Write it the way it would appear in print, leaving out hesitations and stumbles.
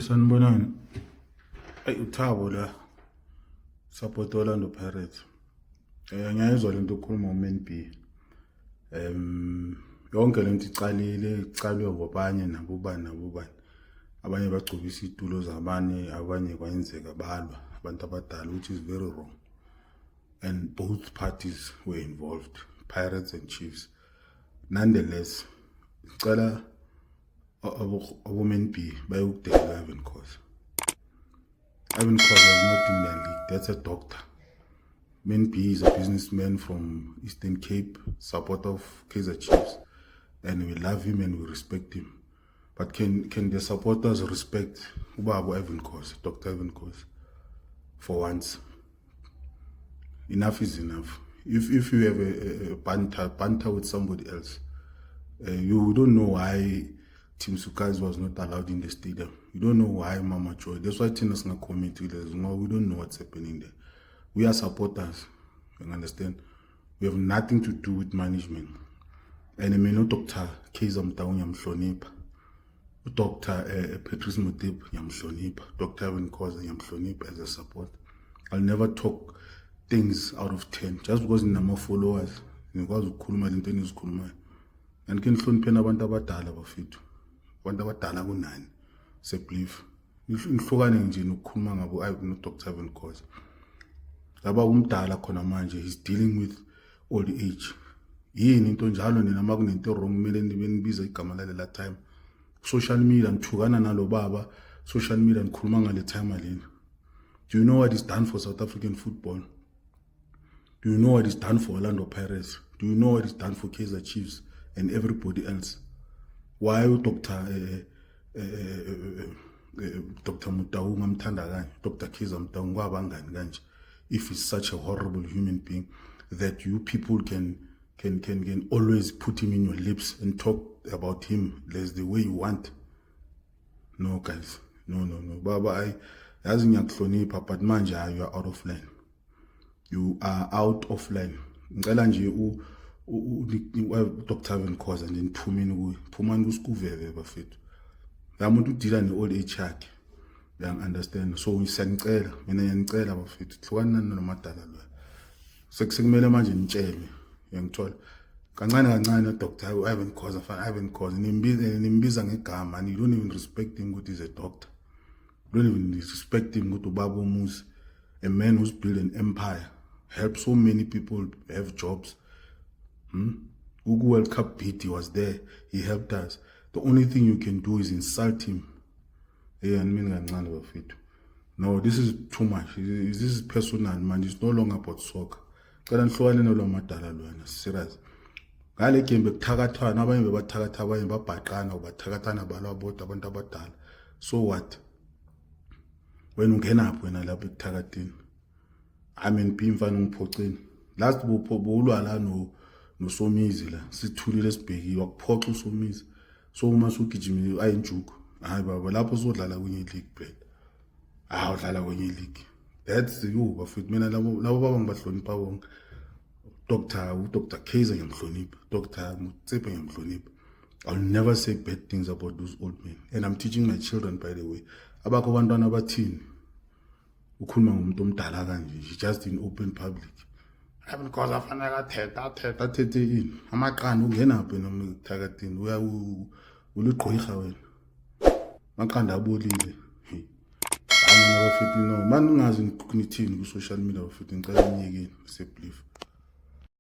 Sanibonani. Uthabo la support Orlando Pirates. Ngiyayizwa lento okhuluma uMan B. Yonke lento icalwe ngobanye nabobani. Abanye bagcobisa itulo zabanye, abanye kwayenzeka balwa abantu abadala, which is very wrong. And both parties were involved, Pirates and Chiefs. Nonetheless, icala woman B by Ivan Khoza. Ivan Khoza is not in their league. That's a doctor. Man B is a businessman from Eastern Cape, supporter of Kaizer Chiefs, and we love him and we respect him. But can the supporters respect Ubaba Ivan Khoza, Dr. Ivan Khoza? For once, enough is enough. If you have a banter with somebody else, you don't know why Tim Sukazi was not allowed in the stadium. You don't know why Mama Joy. That's why Tina's not coming to this. No, we don't know what's happening there. We are supporters. You understand? We have nothing to do with management. And I mean, no Dr. Kaizer Motaung Yamhlonipa, Dr. Patrice Motsepe Yamhlonipa, Dr. Ivan Khoza Yamhlonipa as a support. I'll never talk things out of 10 just because in my followers. Ngikwazi ukukhuluma lento enizikhulumayo. And ke nihlonipheni abantu abadala bafethu. Abantu abadala kunani sebelieve nihlukane nje nokukhuluma ngabo no Dr. Ivan Khoza. Laba umdala khona manje, he's dealing with old age. Yini into njalo nina makunento wrong kumele nibe nibiza igama lalela time. Social media nithukana nalo baba, social media nikhuluma ngale time alena. Do you know what is done for South African football? Do you know what is done for Orlando Pirates? Do you know what is done for Kaizer Chiefs and everybody else? Why Dr. Motaung amthanda kanje, Dr. Kaizer Motaung kwabangani kanje? If he's such a horrible human being that you people can always put him in your lips and talk about him as the way you want. No guys, no. Baba, yazi ngiyakuhlonipha, but manje you are out of line. You are out of line. Ngicela nje Dr. Ivan Khoza nje niphumeni kuye. Phumani kusikuveve bafethu. La muntu udila ne-old age yakhe. Understand? So siyanicela, mina ngiyanicela bafethu, hlukana nomadala lo. Sekumele manje nitshele, uyangithola. Kancane Dr. Ivan Khoza, Ivan Khoza nimbiza ngegama, and you don't even respect him ukuthi he's a doctor. You don't even respect him ukuthi ubaba umuzi, a man who's built an empire, helped so many people have jobs. Google World Cup beat, he was there, he helped us. The only thing you can do is insult him. No, this is too much. This is personal, man. It's no longer about soccer. Serious. Ngale game bekuthakathana, abanye bebathakatha, abanye babhaqana, ubathakathana balwa bodwa abantu abadala. So what? When ungena apho wena lapho ekuthakathini. Amen B mfana ungiphoceni. Last bulwa la no Somizi la. Sithulile sibheki wakuphoxa uSomizi. So uma sugijimile ayinjuku. Hayi baba lapho uzodlala kwenye league bread. Udlala kwenye league. That's you bafethu, mina labo baba ngibahlonipha bonke. Dr. Kaizer ngiyamhlonipha, Dr. Motsepe ngiyamhlonipha. I'll never say bad things about those old men. And I'm teaching my children, by the way. Abakho abantwana abathini ukhuluma ngomuntu omdala kanje, just in open public. Because afanele athethe ini amaqanda ungena phi noma ekuthakathini uliqhoyiha wena. Maqanda abolile. Bafethu no, manje ungazi nithini ku social media bafethu, ngicela niyekeni sebelieve.